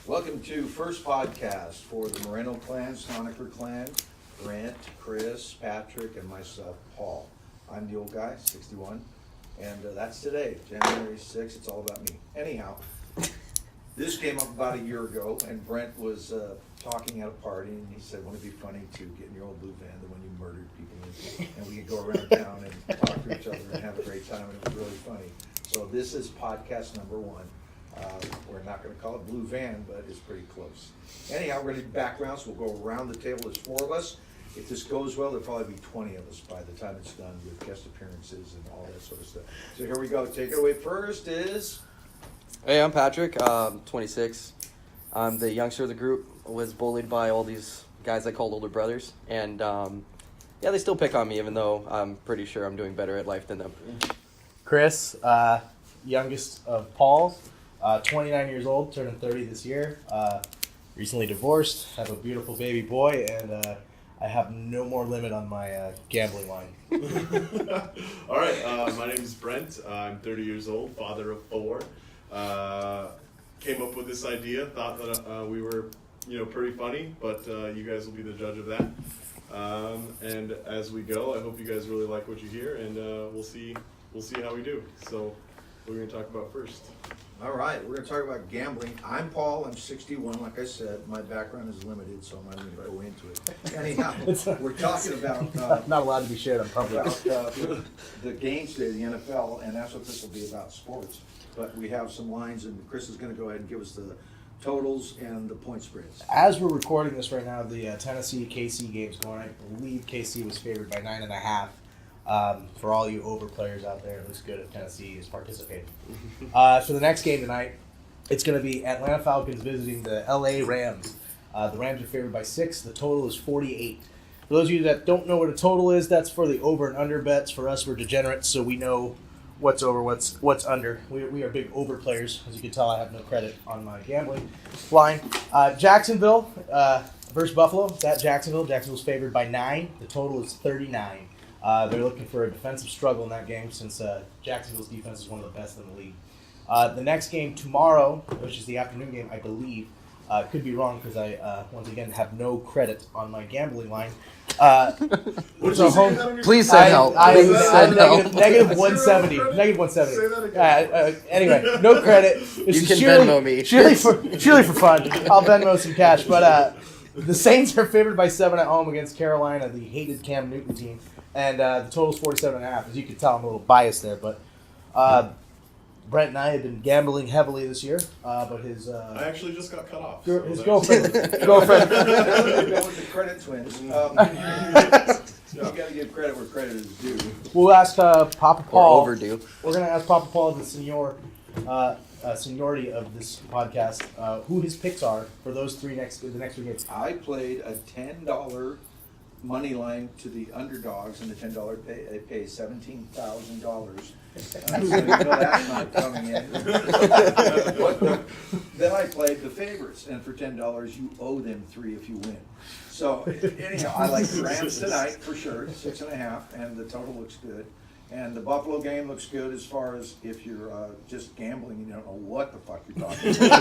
Welcome to first podcast for the Moreno clan, Soniker clan, Brent, Chris, Patrick, and myself, Paul. I'm the old guy, 61, and that's today, January 6th. It's all about me. Anyhow, this came up about a year ago, and Brent was talking at a party, and he said, wouldn't it be funny to get in your old blue van, the one you murdered people in, and we could go around town and talk to each other and have a great time, and it was really funny. So this is podcast number 1. We're not going to call it Blue Van, but it's pretty close. Anyhow, we're going to do backgrounds. We'll go around the table. There's 4 of us. If this goes well, there'll probably be 20 of us by the time it's done with guest appearances and all that sort of stuff. So here we go. Take it away. First is... Hey, I'm Patrick, 26. I'm the youngster of the group. Was bullied by all these guys I called older brothers. And, yeah, they still pick on me, even though I'm pretty sure I'm doing better at life than them. Chris, youngest of Paul's, 29 years old, turning 30 this year. Recently divorced, have a beautiful baby boy, and I have no more limit on my gambling line. All right, my name is Brent. I'm 30 years old, father of 4. Came up with this idea, thought that we were, pretty funny, but you guys will be the judge of that. And as we go, I hope you guys really like what you hear, and we'll see how we do. So, what are we going to talk about first? All right, we're going to talk about gambling. I'm Paul. I'm 61. Like I said, my background is limited, so I'm not even going to go into it. Anyhow, we're talking about... not allowed to be shared on public. About the games today, the NFL, and that's what this will be about, sports. But we have some lines, and Chris is going to go ahead and give us the totals and the point spreads. As we're recording this right now, the Tennessee-KC game's going. I believe KC was favored by 9.5. For all you over players out there, it looks good if Tennessee is participating. For the next game tonight, it's going to be Atlanta Falcons visiting the LA Rams. The Rams are favored by 6. The total is 48. For those of you that don't know what a total is, that's for the over and under bets. For us, we're degenerates, so we know what's over, what's under. We are big over players. As you can tell, I have no credit on my gambling line. Jacksonville versus Buffalo. It's at Jacksonville. Jacksonville's favored by 9. The total is 39. They're looking for a defensive struggle in that game since Jacksonville's defense is one of the best in the league. The next game tomorrow, which is the afternoon game, I believe, could be wrong because I, once again, have no credit on my gambling line. Please send help. Please send help. Negative 170. Negative 170. Say that again. Anyway, no credit. This You is can Venmo me. Purely for fun. I'll Venmo some cash. But the Saints are favored by 7 at home against Carolina, the hated Cam Newton team. And the total's 47.5. As you can tell, I'm a little biased there, but Brent and I have been gambling heavily this year. But his I actually just got cut off. his so girlfriend. Go with the credit twins. You got to give credit where credit is due. We'll ask Papa Or Paul. overdue. We're gonna ask Papa Paul, the seniority of this podcast, who his picks are for those the next 3 games. I played a $10 money line to the underdogs, and the $10 they pay $17,000. So you know that money coming in. Then I played the favorites, and for $10 you owe them 3 if you win. So anyhow, I like the Rams tonight for sure, 6.5, and the total looks good. And the Buffalo game looks good as far as if you're just gambling and you don't know what the fuck you're talking about.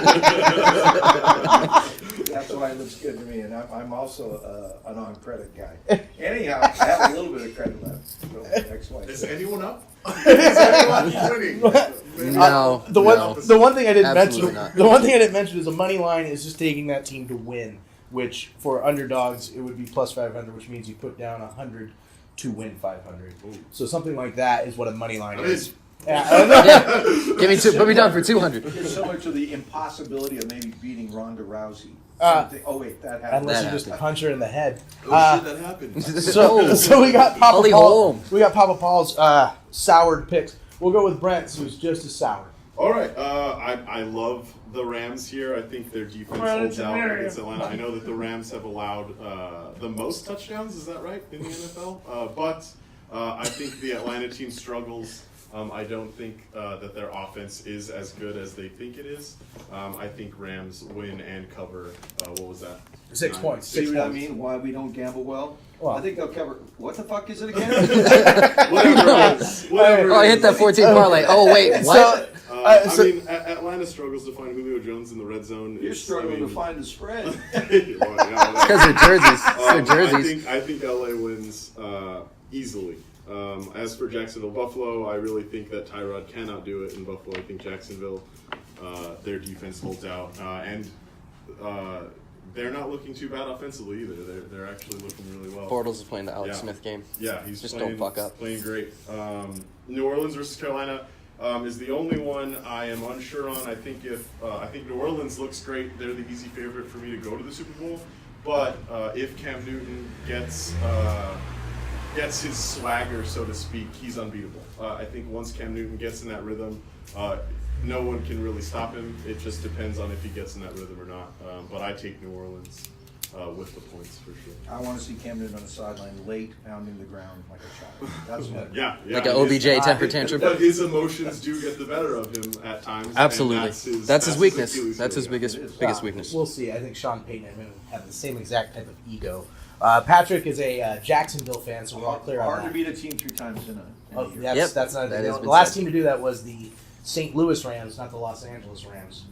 That's why it looks good to me, and I'm also a non-credit guy. Anyhow, I have a little bit of credit left. So ex-wife. Is anyone up? Is anyone winning? No. The one thing I didn't Absolutely mention. not. The one thing I didn't mention is the money line is just taking that team to win, which for underdogs it would be plus 500, which means you put down 100 to win 500. Ooh. So something like that is what a money line I'm is. in. Yeah. Put me down for 200. It's similar to the impossibility of maybe beating Ronda Rousey. Oh wait, that happened. Unless That you just happened. punch her in the head. Oh shit, that happened. So we got Papa Holly Paul. Holm. We got Papa Paul's soured picks. We'll go with Brent's, who's just as sour. All right, I love the Rams here. I think their defense holds out against Atlanta. I know that the Rams have allowed the most touchdowns, is that right, in the NFL? But I think the Atlanta team struggles. I don't think that their offense is as good as they think it is. I think Rams win and cover, what was that? 6 9. points. See 6 what I points. mean? Why we don't gamble well? Well, I think they'll cover. What the fuck is it again? Whatever it is. Whatever Oh, I it hit is. that 14 parlay. Oh, wait, what? So, I mean, Atlanta Carolina struggles to find Julio Jones in the red zone. You're struggling to find the spread. Because they're jerseys. It's their jerseys. I think LA wins easily. As for Jacksonville, Buffalo, I really think that Tyrod cannot do it in Buffalo. I think Jacksonville, their defense holds out, and they're not looking too bad offensively either. They're actually looking really well. Bortles is playing the Alex Smith game. Yeah, he's just playing, don't fuck up. Playing great. New Orleans versus Carolina is the only one I am unsure on. I think New Orleans looks great, they're the easy favorite for me to go to the Super Bowl. But if Cam Newton gets his swagger, so to speak, he's unbeatable. I think once Cam Newton gets in that rhythm, no one can really stop him. It just depends on if he gets in that rhythm or not. But I take New Orleans with the points for sure. I want to see Cam Newton on the sideline late, pounding the ground like a child. That's what. Yeah. Like an OBJ temper tantrum. But his emotions do get the better of him at times. Absolutely. That's his weakness. That's his biggest weakness. We'll see. I think Sean Payton and him have the same exact type of ego. Patrick is a Jacksonville fan, so we're all clear on that. Hard to beat a team 3 times in a year. That's not that the last team to do that was the St. Louis Rams, not the Los Angeles Rams.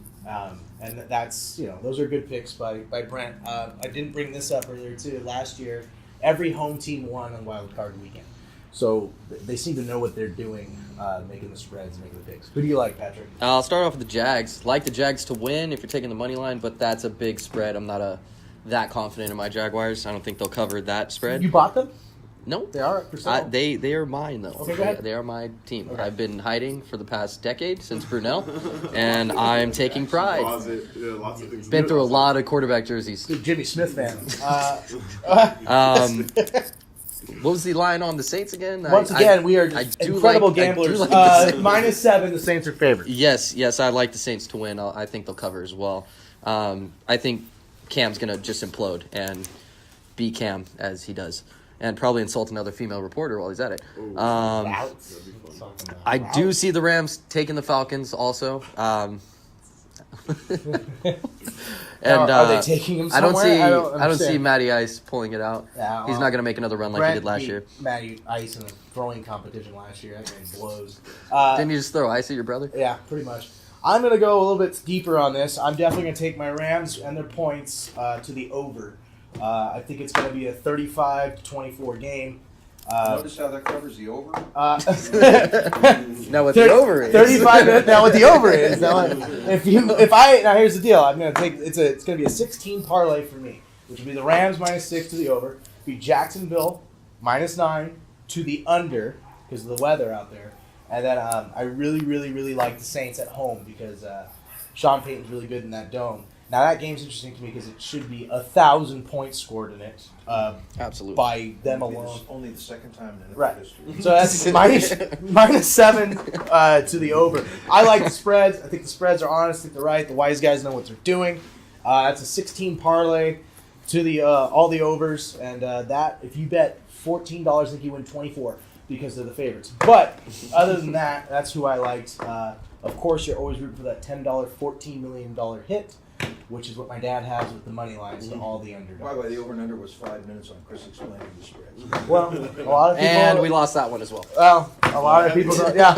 And that's, those are good picks by Brent. I didn't bring this up earlier too. Last year, every home team won on Wild Card Weekend. So they seem to know what they're doing, making the spreads, making the picks. Who do you like, Patrick? I'll start off with the Jags. Like the Jags to win if you're taking the money line, but that's a big spread. I'm not that confident in my Jaguars. I don't think they'll cover that spread. You bought them? No, They are for sale? they are mine though. Okay, go ahead. They are my team. Okay. I've been hiding for the past decade since Brunel, and I'm taking pride. Closet, lots of things. Been through a lot of quarterback jerseys. Good Jimmy Smith fan. What was the line on the Saints again? Once again, we are incredible gamblers. -7, the Saints are favored. Yes, I like the Saints to win. I think they'll cover as well. I think Cam's going to just implode and be Cam as he does. And probably insult another female reporter while he's at it. I do see the Rams taking the Falcons also. And are they taking him somewhere? I don't see Matty Ice pulling it out. Yeah, He's not going to make another run like he did last year. Matty Ice in a throwing competition last year. That man blows. Didn't you just throw ice at your brother? Yeah, pretty much. I'm going to go a little bit deeper on this. I'm definitely going to take my Rams and their points to the over. I think it's going to be a 35-24 game. Notice how that covers the over? Now what the over is. 35. Now what the over is. Now, now here's the deal. I'm going to take it's going to be a 16 parlay for me, which will be the Rams -6 to the over, be Jacksonville -9 to the under because of the weather out there, and then I really, really, really like the Saints at home because Sean Payton's really good in that dome. Now that game's interesting to me because it should be 1,000 points scored in it. Absolutely. By them alone. Only the second time in NFL Right. history. So that's -7 to the over. I like the spreads. I think the spreads are honest. I think they're right. The wise guys know what they're doing. That's a 16 parlay to the all the overs, and that if you bet $14, I think you win 24 because they're the favorites. But other than that, that's who I liked. Of course, you're always rooting for that $10, $14 million hit, which is what my dad has with the money lines to all the underdogs. By the way, the over and under was 5 minutes on Chris explaining the spreads. Well, a lot of people... And we lost that one as well. Well, a lot of people... Yeah.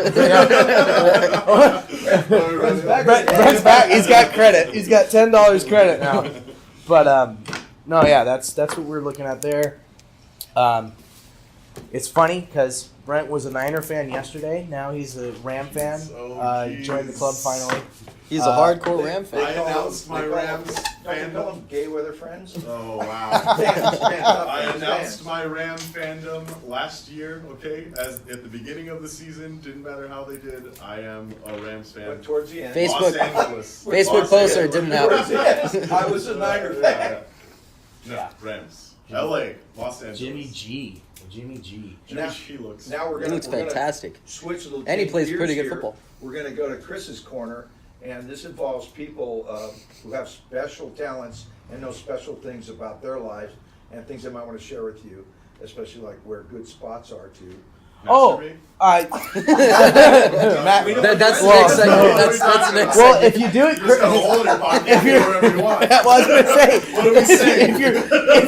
Brent's back. He's got credit. He's got $10 credit now. But, no, yeah, that's what we're looking at there. It's funny because Brent was a Niner fan yesterday. Now he's a Ram fan. He joined the club finally. He's a hardcore Ram fan. I announced my Rams fandom. Gay weather friends? Oh, wow. I announced my Ram fandom last year, okay? As at the beginning of the season, didn't matter how they did, I am a Rams fan. But towards the end. Facebook- Los Angeles. Facebook Los poster Angeles. didn't happen. Yes, I was a Niner fan. No, Rams. LA, Los Angeles. Jimmy G. Jimmy G looks. Now He looks fantastic. Switch a little. And he plays gears pretty good here. football. We're going to go to Chris's corner, and this involves people who have special talents and know special things about their lives and things they might want to share with you, especially like where good spots are too. Oh, Masturbate? Matt, That's the next segment. That's the next well, segment. if you do it, You just got a hole in your pocket. if You you're- do whatever you want. well, I was gonna say, What do we say? if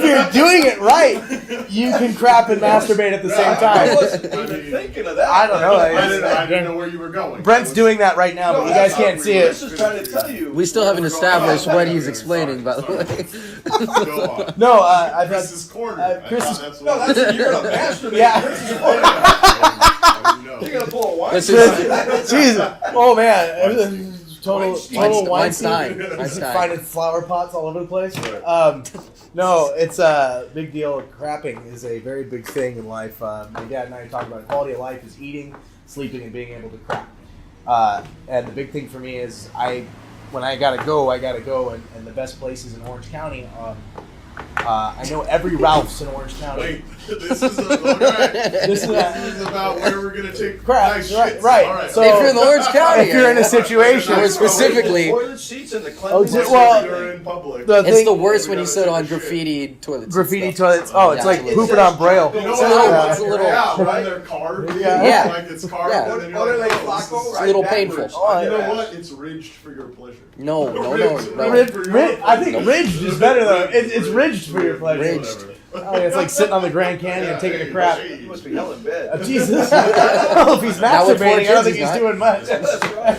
you're doing it right, you can crap and masturbate at the same I time. wasn't even thinking of that. I don't know, I didn't know where you were going. Brent's doing that right now, but you guys can't see Chris it. is trying to tell you. We still haven't established what he's explaining, by the way. Go on. No, I've had. Chris's corner. Chris I is- thought No, what that's you're gonna masturbate. Yeah. Chris is I didn't know. You're gonna pull a wine. This is Jesus. Oh man, total Weinstein. Weinstein. Weinstein. Finding flower pots all over the place. No, it's a big deal. Crapping is a very big thing in life. My dad and I talk about it. Quality of life is eating, sleeping, and being able to crap. And the big thing for me is when I gotta go, and the best places in Orange County. I know every Ralph's in Orange County. Wait, this is alright. This is This is about where we're gonna take Crap, nice right, shits. right. All right. So- If you're in the Orange County, If you're in a situation, Or specifically, toilet seats and the Oh, cleanliness. well, you're in public. the it's thing- the worst when you gotta sit take on a shit. graffiti toilets. and graffiti stuff. toilets. Oh, it's Yeah, like absolutely. pooping on braille. You know It's a what? little- it's a little- Yeah, when they're carved. Yeah. Like it's carved. Yeah. And then you're What are like, they, oh, this Flacco? is- It's a little painful. Oh, You know yeah. what? It's ridged for your pleasure. No. I think ridged is better though. It's ridged for your pleasure. Ridged. Oh, it's like sitting on the Grand Canyon and taking a crap. You must be hell in bed. Jesus. I don't know if he's Now with 4 masturbating. I don't think kids, he's he's doing much. That's right.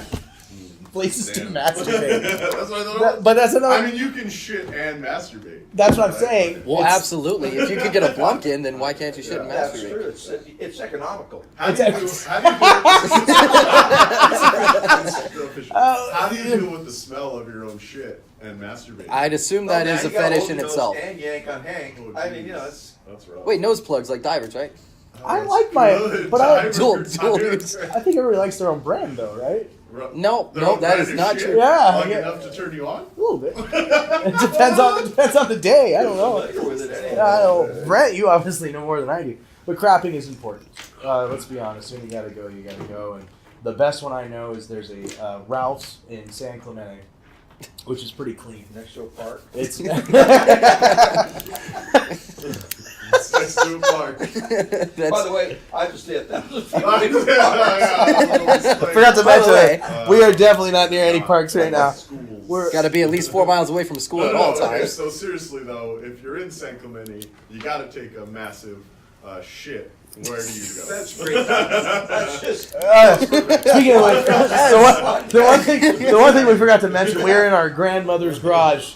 Places to Damn. masturbate. That's what I thought. But that's another. I mean, you can shit and masturbate. That's what I'm saying. Well, It's- absolutely. If you could get a blunk in, then why can't you shit and That's masturbate? true. It's economical. How do you do with the smell of your own shit and masturbate? I'd assume that is a fetish in itself. And yank on Hank. Oh, I mean, jeez. it's. That's rough. Wait, nose plugs like divers, right? I like my, Good. but I, Dual Diver. use. I think everybody likes their own brand though, right? No, Their no, own that brand is of not shit? true. Yeah, Like yeah. enough to turn you on? A little bit. It depends on the day. I don't know. Familiar with it anyway. I don't. Brent, you obviously know more than I do. But crapping is important. Let's be honest. When you gotta go, you gotta go. And the best one I know is there's a Ralph's in San Clemente, which is pretty clean. Next to a park. It's It's next to a park. By That's, the way, I just did that. forgot to By the mention way, that we are definitely not near any parks right now. Schools. We're got to be at least 4 miles away from school at all Okay, times. so seriously though, if you're in San Clemente, you gotta take a massive shit. Where do you go? That's great. That's just. Speaking of which, the one thing we forgot to mention, we were in our grandmother's garage.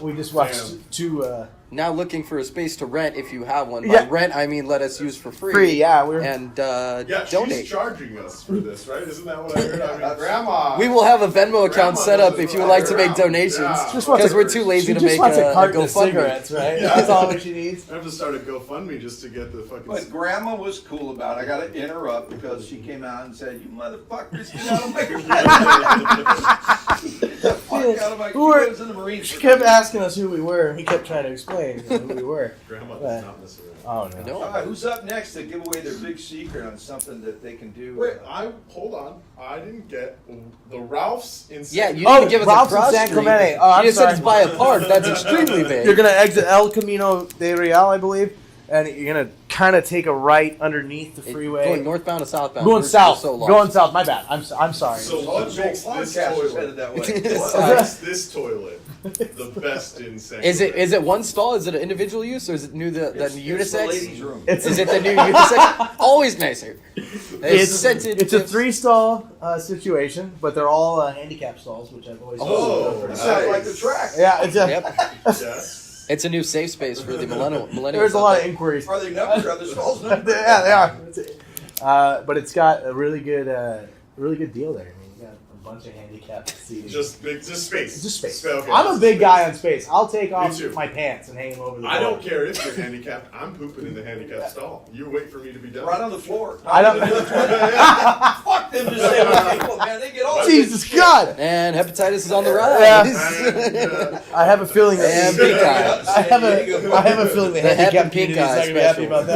We just watched two Now looking for a space to rent if you have one. By Yeah. rent, I mean let us use for free. free. Yeah, we were. And Yeah, donate. she's charging us for this, right? Isn't that what I heard? I mean, Grandma. We will have a Venmo account set up if you would like to make donations. Yeah. Just wants Because a- we're too lazy she to just make wants a a carton of GoFundMe. cigarettes, right? Yeah. That's all she needs. I have to start a GoFundMe just to get the fucking. But Grandma was cool about it. I got to interrupt because she came out and said, "You motherfuckers, get out of my Get the fuck out of my We were- I was in the Marines. She kept asking us who we were, and we kept trying to explain who we were. Grandma does not mess around. Oh no. No. All right, who's up next to give away their big secret on something that they can do? Wait, hold on. I didn't get the Ralph's in. Yeah, you Oh, didn't give us Ralph's a in cross San street. Clemente. Oh, I'm you just sorry. said it's by a park. That's extremely vague. You're gonna exit El Camino de Real, I believe, and you're gonna kind of take a right underneath the freeway. Going northbound to southbound. Going We're south. so lost. Going south. My bad. I'm sorry. So The what whole makes this podcast is headed toilet? that way. What makes this toilet the best in San Is it Clemente? one stall? Is it an individual use or is it new the It's the unisex? ladies' room. Is it the new unisex? Always nicer. It's scented. a 3-stall situation, but they're all handicap stalls, which I've always Oh, thought It was sounds like the track. Yeah, it's a, Yep. Yes. It's a new safe space for the millennials. there's a lot of inquiries. Are they numbers? Are they stalls Yeah, numbers? they are. But it's got a really good deal there. I mean, you got a bunch of handicapped seating. Just space. Just space. Okay, I'm a just big space. guy on space. I'll take off too. my pants and hang them over the I door. don't care if you're handicapped. I'm pooping in the handicapped stall. You wait for me to be done. Right on the floor. I don't- Fuck them disabled people, man. They get all this Jesus shit. God! And hepatitis is on the rise. Yeah. I have a feeling that And pink eye. I have a feeling the The hep handicap and pink community is not eye gonna be happy special. about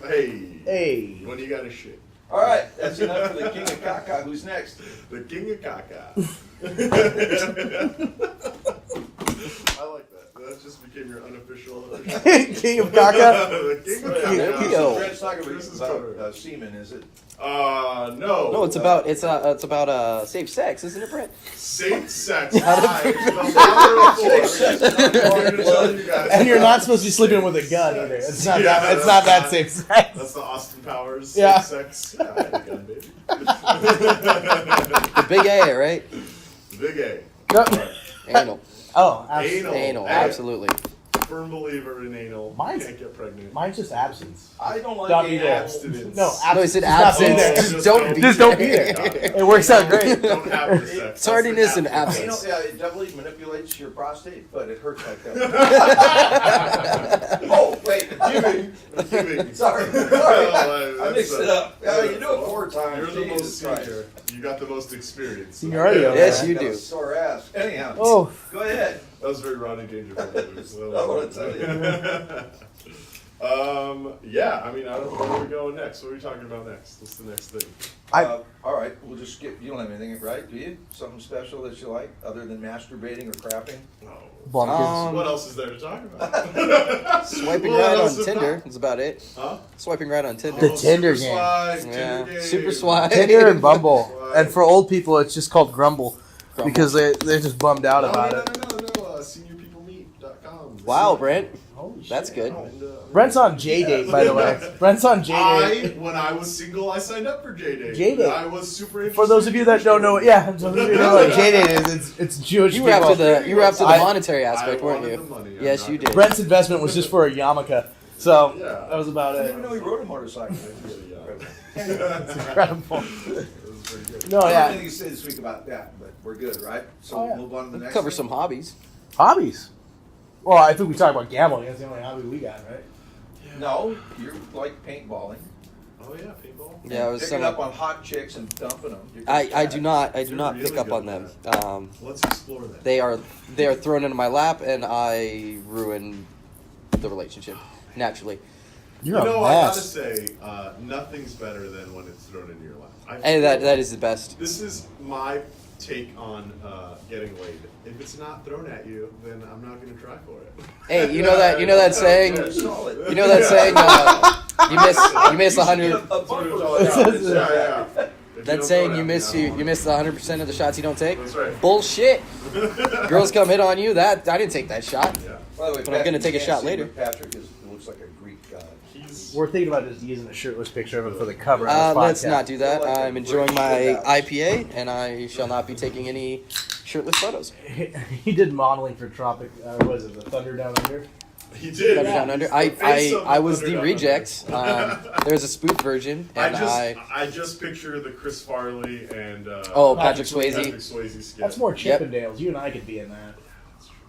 that. Hey. Hey. When you got a shit. All right, that's enough for the king of caca. Who's next? The king of caca. I like that. That just became your unofficial. King of caca. The king of There we caca. go. Brent's not going to Chris be is about covered. semen, is it? No. No, it's about safe sex, isn't it, Brent? Safe sex. The father of four. And you're not supposed to be sleeping with a gun either. It's not Yeah, that. It's that's not that not- safe sex. That's the Austin Powers Yeah. safe sex. I had a gun, baby. The big A, right? Big A. Anal. Oh, absolutely. Anal. Anal, Hey. absolutely. Firm believer in anal. Mine's- Can't get pregnant. Mine's just absence. I don't like Don't be anal. there. Abstinence. No, No, he said Just not be absence. there. Just don't be Just don't be there. there. It works out great. Don't have the sex. Tardiness and That's the absence. Anal, yeah, it definitely manipulates your prostate, but it hurts like that. Oh, wait. Giving. Sorry. I That's mixed it up. Yeah, you do it 4 You're times. the most Jesus Christ. senior. You got the most experience. Seniority over Yes, there. you Got a do. Sore ass. Anyhow. Oh. Go ahead. That was very Rodney Dangerfield. I want to tell Yeah, I mean, I don't know where we're going next. What are we talking about next? What's the next thing? All right, we'll just skip. You don't have anything, right? Do you? Something special that you like other than masturbating or crapping? No. Bumpkins. What else is there to talk about? Swiping What right else on is Tinder not? is about it. Huh? Swiping right on Tinder. The Tinder Super game. Swipe, Yeah. Tinder game. Super swipe. Tinder and Bumble. Swipe. And for old people, it's just called Grumble. Grumble. Because they're just bummed out No, about no, it. no. Seniorpeoplemeet.com. Wow, Brent. Holy That's shit. good. And, Brent's on J-Date, by the way. Brent's on J-Date. when I was single, I signed up for J-Date. J-Date. I was super interested. For those of you that don't know, yeah, those of you that don't know what J-Date is, it's Jewish You were after people. the I- monetary I aspect, weren't wanted you? the money. I'm Yes, not you gonna- did. Brent's investment was just for a yarmulke. So, Yeah. that was about I it. didn't even know he rode a motorcycle. It's incredible. It was pretty good. No, I yeah. don't think to say this week about that, but we're good, right? So Oh, yeah. we'll move on to the next. Cover thing. some hobbies. Hobbies. Well, I think we talked about gambling. That's the only hobby we got, right? No, you're like paintballing. Oh yeah, paintball. Yeah, I was Picking some. up on hot chicks and dumping them. You're I good do at not You're pick really up good on at them. Let's explore that. They are thrown into my lap, and I ruin the relationship naturally. You're you know, a I gotta mess. say, nothing's better than when it's thrown in your lap. And that is the best. This is my take on getting laid. If it's not thrown at you, then I'm not going to try for it. Hey, you know that saying. Yeah, solid. You know that saying. You miss 100. A bumper Yeah, shot. yeah. If That don't saying throw it you at miss me, I you don't miss 100% of the shots you don't take. That's right. Bullshit. Girls come hit on you. That I didn't take that shot. Yeah. By the way, But I'm gonna Patrick, take a you shot can't see, later. but Patrick looks like a Greek god. He's We're thinking about just using a shirtless picture of him for the cover of this Let's podcast. not do that. Like a I'm enjoying my British IPA, and I shall not be taking any shirtless photos. He did modeling for Tropic. What is it? The Thunder Down Under. he did. Thunder Down Under. He's the face of I was Thunder the Down reject. Under. There's a spoof version, and I just picture the Chris Farley and Patrick Patrick Swayze. Swayze skit. That's more Yep. Chippendales. You and I could be in that.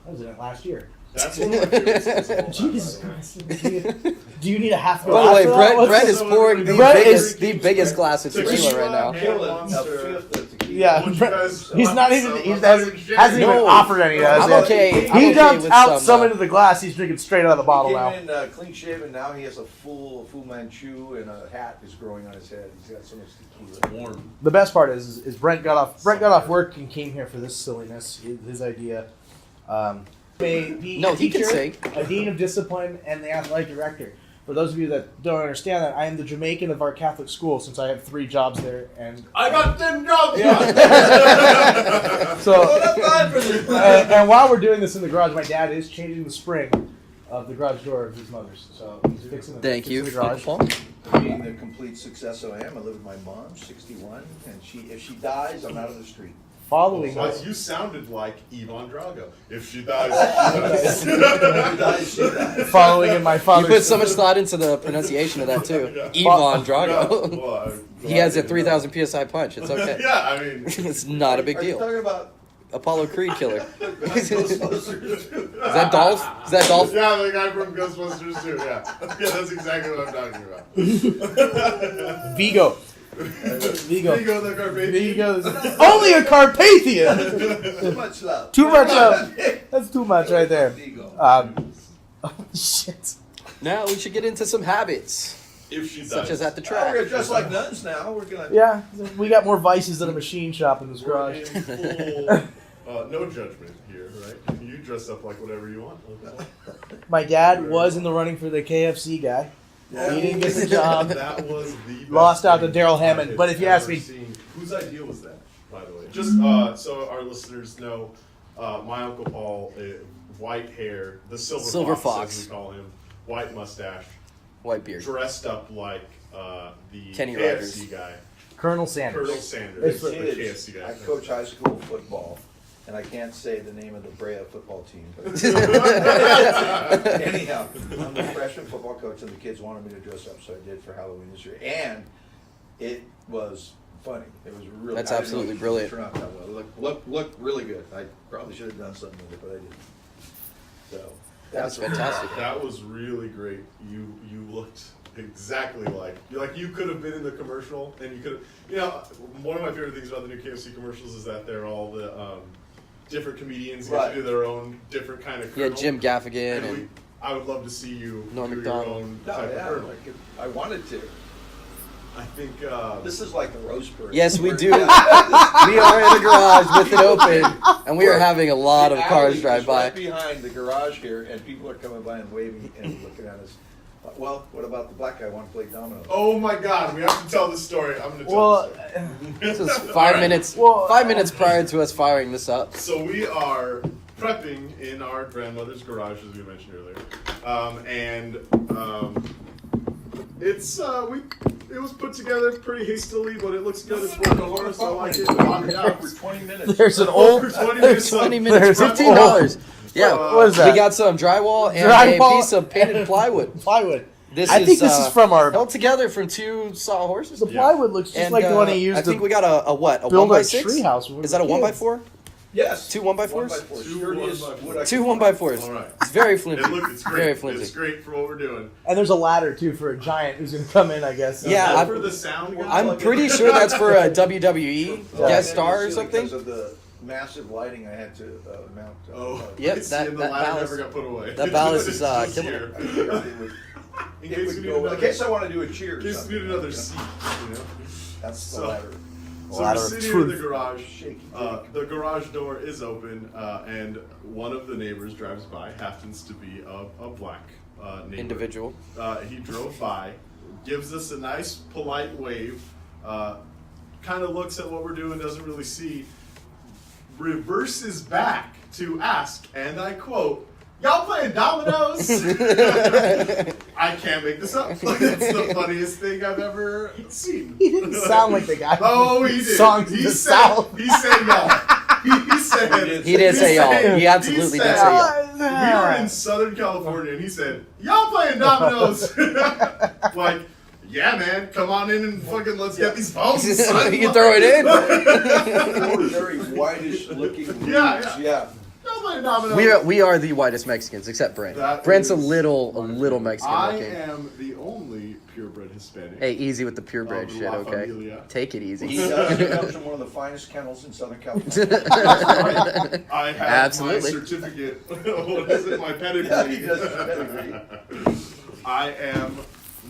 I was in it last year. That's one of my favorite skits of all time, Jesus by the way. Christ. Do you need a half By the way, glass for that? Brett What's Brett the- is pouring the Brett biggest glass of Tequila. tequila right now. Yeah. Killing a Monster. fifth of tequila. Yeah, Would you Brett- guys he's not even. want He some? hasn't even No. offered any. I'm That's it. okay. He I'm okay dumped with out some some. into the glass. He's drinking straight out of the bottle He now. came in clean shaven. Now he has a full Manchu and a hat is growing on his head. He's got so much tequila. Warm. The best part is Brent got off work and came here for this silliness. His idea. May be No, a he can teacher, sing. a dean of discipline, and the athletic director. For those of you that don't understand that, I am the Jamaican of our Catholic school since I have 3 jobs there. And I got 10 jobs. so, That's fine for this. and while we're doing this in the garage, my dad is changing the spring of the garage door of his mother's. So he's fixing Thank fixing you, the garage. Uncle Paul. Being the complete success I am, I live with my mom, 61, and if she dies, I'm out of the street. Following But you sounded like Ivan Drago. If she dies, If she dies, she dies. following in my You father's. put so much thought into the pronunciation of that too. Ivan Drago. Yeah, well, He has a 3,000 psi punch. It's okay. Yeah, I mean, It's not a big Are you deal. talking about Apollo Creed killer. Is Ghostbusters? that Dolph? Is that Dolph? yeah, the guy from Ghostbusters too. Yeah, yeah, that's exactly what I'm talking about. Vigo. Vigo. Vigo the Carpathian. Vigo. Only a Carpathian. Too much love. Too much love. That's too much right there. Ego. Oh, shit. Now we should get into some habits, If she dies. such as at the We're track. gonna dress like nuns now. We're gonna. Yeah, we got more vices than a machine shop in this We're garage. in full, no judgment here, right? You dress up like whatever you want. My dad was in the running for the KFC guy. Yeah. He didn't get the job. That was the best Lost out to thing Daryl I Hammond. had But if you ask ever me- seen. Whose idea was that, by the way? Just so our listeners know, my Uncle Paul, white hair, the silver fox, as we call him, white mustache, White beard. dressed up like the Kenny KFC Rogers. guy. Colonel Sanders. Colonel Sanders, the Kids, KFC guy. I coach high school football, and I can't say the name of the Brea football team. But anyhow, I'm the freshman football coach, and the kids wanted me to dress up, so I did for Halloween this year. And it was funny. It was really. That's I didn't absolutely know it brilliant. turned out that well. Look really good. I probably should have done something with it, but I didn't. So That's fantastic. That was really great. You looked exactly like you could have been in the commercial, and you could have. You know, one of my favorite things about the new KFC commercials is that they're all the different comedians get Right. to do their own different kind of. Yeah, Colonel. Jim Gaffigan And and I would love to see you Norm do Macdonald. your own no, type yeah, of Colonel. I wanted to. I think This is like the roast parade. Yes, we We're- do. We are in a garage with it open, and we are having a lot of The cars alley drive is by. right behind the garage here, and people are coming by and waving and looking at us. Well, what about the black guy want to play dominoes? Oh my God, we have to tell this story. I'm going to tell Well, this story. This is All 5 right. minutes. Well, 5 minutes prior to us firing this up. So we are prepping in our grandmother's garage, as we mentioned earlier, it's it was put together pretty hastily, but it looks good. It's working for us. I like it. Knock it out. For 20 minutes. there's an old. Over 20 minutes. 20 There's minutes, an $15. Yeah, What is that? we got some drywall and Drywall a piece of painted plywood. Plywood. This I think this is from our. held together from two saw horses. The Yeah. plywood looks just And, like the one he used I think to we got a what? A build one our by six? treehouse. when we Is that a were one by kids. four? Yes. Two 1x4s? 1x4s. Two Sturdiest 1x4s. wood I Two could 1x4s. All right. It's very flimsy. It's great. Very It's flimsy. great for what we're doing. And there's a ladder too for a giant who's gonna come in, I guess. Yeah, Is that I'm- for the sound guy? I'm pretty sure that's for a WWE Yeah, guest and star or it's something. Because of the massive lighting I had to mount. Oh, Yep, I see, that- and the that ladder ballast- never got put away. that ballast is, This killing year. I figured it would, In it case would we need go, another, in case I want to do a cheer. in case we need another seat, you know. That's the So- ladder. So Ladder we're of sitting here in the truth. garage. Shaky. The garage door is open, and one of the neighbors drives by. Happens to be a black neighbor. Individual. He drove by, gives us a nice, polite wave. Kind of looks at what we're doing, doesn't really see. Reverses back to ask, and I quote, "Y'all playing dominoes?" I can't make this up. It's the funniest thing I've ever seen. He didn't sound like the guy. Oh, he did. Songs He in the said, South. he said y'all. He said. He did say y'all. said- He absolutely did said- say y'all. We were in Southern California, and he said, "Y'all playing dominoes?" Like, yeah, man, come on in and fucking let's get these balls. You can throw it in. Four very whitish looking Yeah, leaves, yeah. yeah. Y'all playing dominoes. We are the whitest Mexicans, except Brent. That Brent's a is little wonderful. Mexican I looking. am the only purebred Hispanic. Hey, easy with the purebred Of shit, La okay? Familia. Take it easy. He does. He comes from one of the finest kennels in Southern California. I have Absolutely. my certificate. What is it? My pedigree. Yeah, he does his pedigree. I am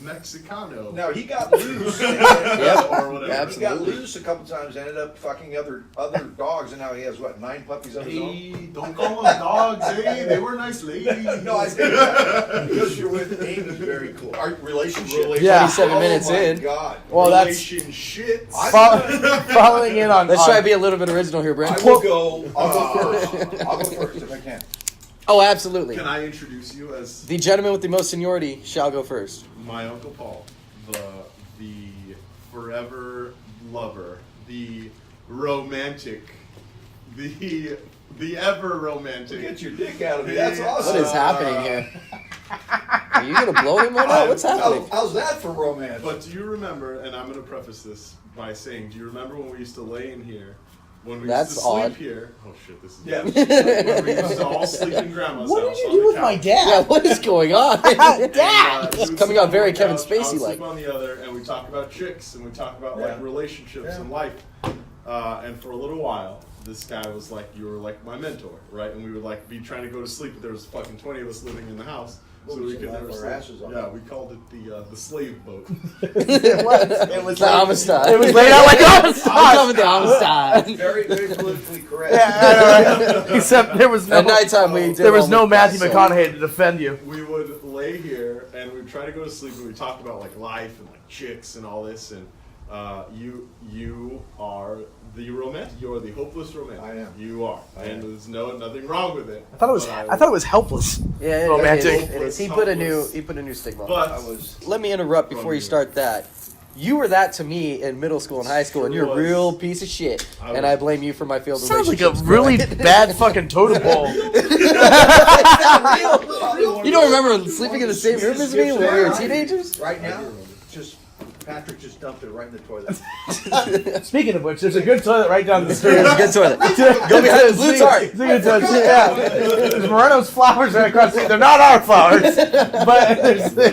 Mexicano. Now he got loose. Yep. Or whatever. He got Absolutely. loose a couple times. Ended up fucking other dogs, and now he has what 9 puppies of his own. Hey, don't call them dogs, hey, they were nice ladies. No, I think that because you're with Amy, very cool. Our relationship. Yeah. 27 minutes oh my in. God. Well, that's Relationship. following in on. Let's try to be a little bit original here, I Brent. will go. I'll go first. I'll go first if I can. Oh, absolutely. Can I introduce you as The gentleman with the most seniority shall go first. my Uncle Paul, the forever lover, the romantic, the ever romantic. Get your dick out of me. That's What awesome. is happening here? Are you gonna blow him or not? What's happening? How's that for romance? But do you remember, and I'm going to preface this by saying, do you remember when we used to lay in here? When we That's used to sleep odd. here. Oh shit, this is Yeah. When we used to all sleep in grandma's What house did you on do the with my couch. Yeah, dad? what is going on? Dad! He would Coming sleep out very on the Kevin couch, I would Spacey-like. sleep on the other, and we talk about chicks, and we talk about like Yeah. relationships Yeah. and life. And for a little while, this guy was like, you were like my mentor, right? And we would like be trying to go to sleep, but there was fucking 20 of us living in the house, Well, so we we should could laugh never our sleep. asses off. Yeah, we called it the slave boat. It was The Amistad. It was laid out like I'm Amistad. coming to Amistad. Very, very politically correct. Yeah, I know, right? Except there was no. At nighttime, we did There was all no the Matthew best, so- McConaughey to defend you. We would lay here and we try to go to sleep and we talk about like life and like chicks and all this and you are the romantic. You are the hopeless romantic. I am. You are, and there's nothing wrong with it. I thought it was helpless. Yeah, Romantic. It is. He put a new stigma. But I was. Let me interrupt before you start that. You were that to me in middle school and high school, and you're a real piece of shit. And I blame you for my failed Sounds like a relationships. really bad fucking totem pole. You don't remember sleeping in the same room as me when we were teenagers? Right now, Patrick just dumped it right in the toilet. Speaking of which, there's a good toilet right down the street. It's a good toilet. Go behind the blue tarp. It's a good toilet. Yeah. There's Moreno's flowers right across the street. They're not our flowers, but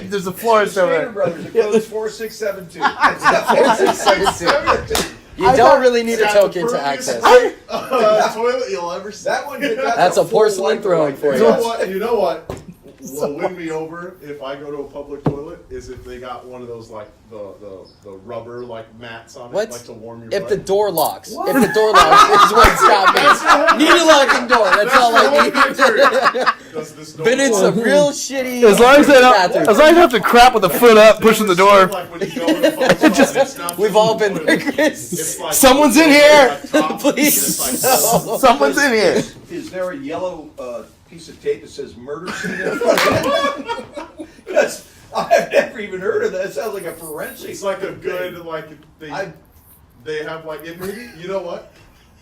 there's a florist over Stater there. Brothers, it goes 4672. You don't really need a token to access. Toilet you'll ever see. That one. That's a porcelain throne for You you. know what? You know what? What'll win me over if I go to a public toilet is if they got one of those like the rubber like mats on it, What? like to warm your If butt. the door locks. If the door locks is what's got me. Need a locking door. That's all I need. Does this door Been in work? some real shitty As long as I bathrooms. don't have to crap with a foot up pushing the door. Like when you go to a public toilet, it's not We've just all the been toilet. there, Chris. It's like Someone's in here. like top, Please. it's like- No. Someone's in here. Is there a yellow piece of tape that says murder scene in front of it? Because I've never even heard of that. It sounds like a forensic. It's like a good like I- they have like it maybe you know what?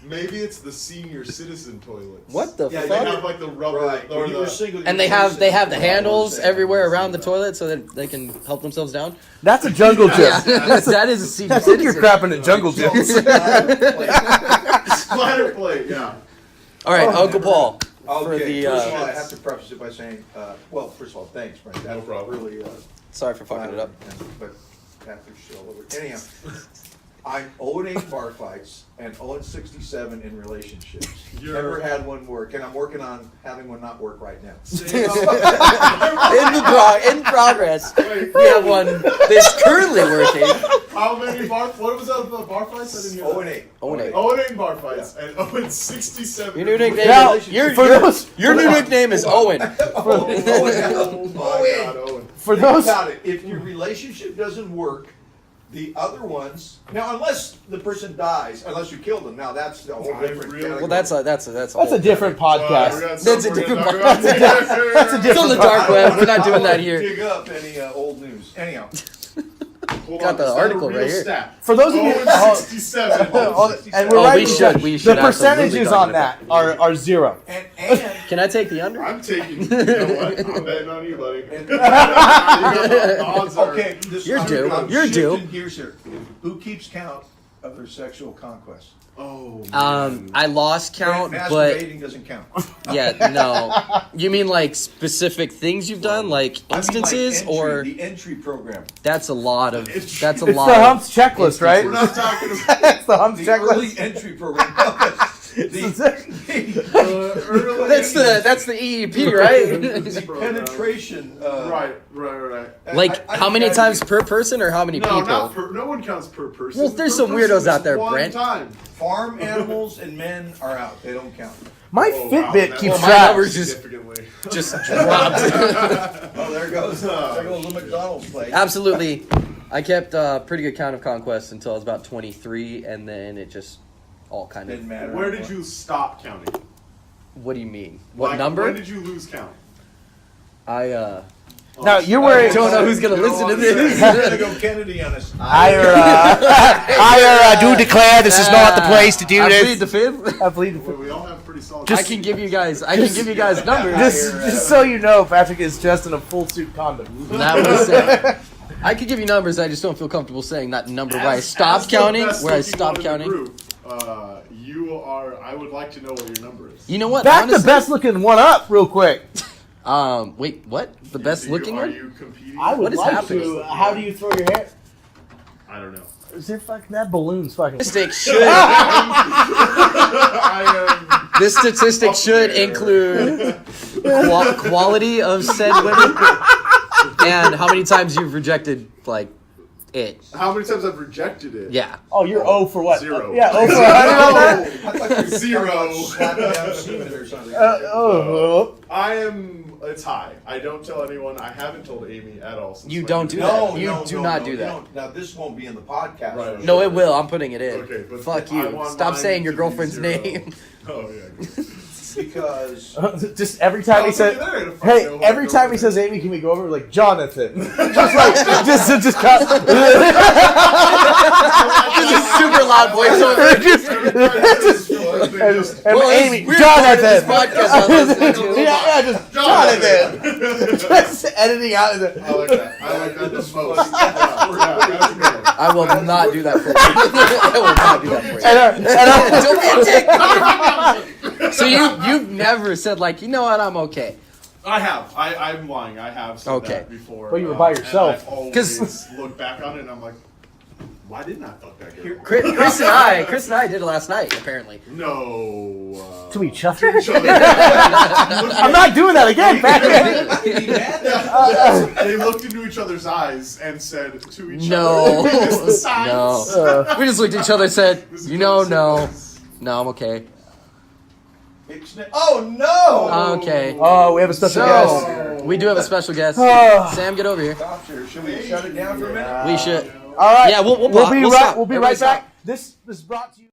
Maybe it's the senior citizen toilets. What the Yeah, They fuck? have like the rubber Right. or When you were the single, you And were they have the single. handles everywhere around the toilet so that they can help themselves down. That's a jungle gym. That is a senior I think you're citizen. crapping at jungle gyms. splatter plate. Yeah. All right, Uncle Paul. For Okay, the, first of all, I have to preface it by saying, well, first of all, thanks, Brent. No That's problem. really, Sorry for fucking it up. But Patrick's shit all over. Anyhow, I'm 0-8 bar fights and 0-67 in relationships. You're- Never had one work, and I'm working on having one not work right now. In progress. Wait, We have one that's currently working. how many bar? What was that? The bar fights? I didn't hear. 0-8. 0-8. 0-8 bar fights and 0-67. Your new nickname. Now, Your new nickname is Owen. Oh my God, Owen. For Think those, about it. If your relationship doesn't work, the other ones now, unless the person dies, unless you kill them, now that's a whole I different. really- category. Well, that's a that's a different podcast. That's a different That's a It's different on the I dark don't web. wanna- We're not I doing don't that wanna here. Dig up any old news. Anyhow, Got the article right here. For those of you, 0-67. and we're Oh, right. we should the absolutely percentages talk on about that are zero. and Can I take the under? I'm taking. You know what? I'm betting on you, buddy. And- The odds are. okay, this You're I'm- due. I'm You're due. shifting gears here. Who keeps count of their sexual conquests? Oh. Man. I lost count, but Masturbating doesn't count. yeah, no. You mean like specific things you've done, like I mean, instances, like or the entry program? that's a lot of It's that's a It's lot. the of humps checklist, right? We're not talking about. It's the humps The early checklist. entry program. Early That's the EEP, right? the penetration. Right. Like how many times per person or how many No, people? not per. No one counts per person. Well, there's Per some person weirdos is out there, one Brent. Time. Farm animals and men are out. They don't count. My Oh, wow, Fitbit that- keeps well, my track. numbers just Significantly. just dropped. Oh, there goes the McDonald's place. Absolutely. I kept pretty good count of conquests until I was about 23, and then it just all kind of. Didn't matter. Where did you stop counting? What do you mean? What Like, number? When did you lose count? Now, you're wearing- I don't know who's gonna listen to this. I'm gonna go Kennedy on us. I do declare this is not the place to do I this. plead the fifth. I believe Well, we all have pretty solid. Just- I can give you guys numbers. just so you know, Patrick is dressed in a full suit condom. That was it. I could give you numbers. I just don't feel comfortable saying that number where I stopped counting. Where I stopped counting. You are. I would like to know what your number is. You know what? Back the honestly, best looking one up, real quick. Wait, what? The best looking Are one? you competing? I would What is like happening? to. How do you throw your hair? I don't know. Is there fucking that balloon's fucking? Statistic should I am. this statistic should include quality of said women and how many times you've rejected like it. How many times I've rejected it? Yeah. Oh, you're 0 for what? 0. Yeah, 0 for 100 on that? I thought you were Zero. talking about slapping down semen or something. I am. It's high. I don't tell anyone. I haven't told Amy at all. Since You my don't do new- that. You do not do that. don't. Now, this won't be in the podcast. Right. for No, sure. it will. I'm putting it in. Okay, but Fuck I you. want Stop mine saying your to be girlfriend's 0. name. Oh yeah. Because Just every time he says, hey, every time he says Amy, can we go over like Jonathan? Just like, just cut. Just a super loud voiceover. And Well, Amy, this weird part of this Jonathan. podcast I'm listening to. Yeah, just Jonathan. Just editing out. I like that. I like that the most. Yeah, that's a good one. I will not do that for you. I will not do that for you. And Don't be a dick. So you've never said like, you know what, I'm okay. I have. I'm lying. I have said Okay. that before. Well, you were by and yourself. I always look back on it and I'm like, why didn't I fuck that girl? Chris and I did it last night, apparently. No. to each other. To each other. I'm not doing that again, Batman. They looked into each other's eyes and said to each No. other, "Witness the signs." No. We just looked at each other and said, This is you know, good no. sickness. No, I'm okay. Oh no! Okay. Oh, we have a special guest. So, we do have a special guest. Oh. Sam, get over here. Stop here. Should we shut it down for a minute? We should. All right. Yeah, we'll be pause. We'll right. stop. We'll be Everybody right stop. back. This is brought to you.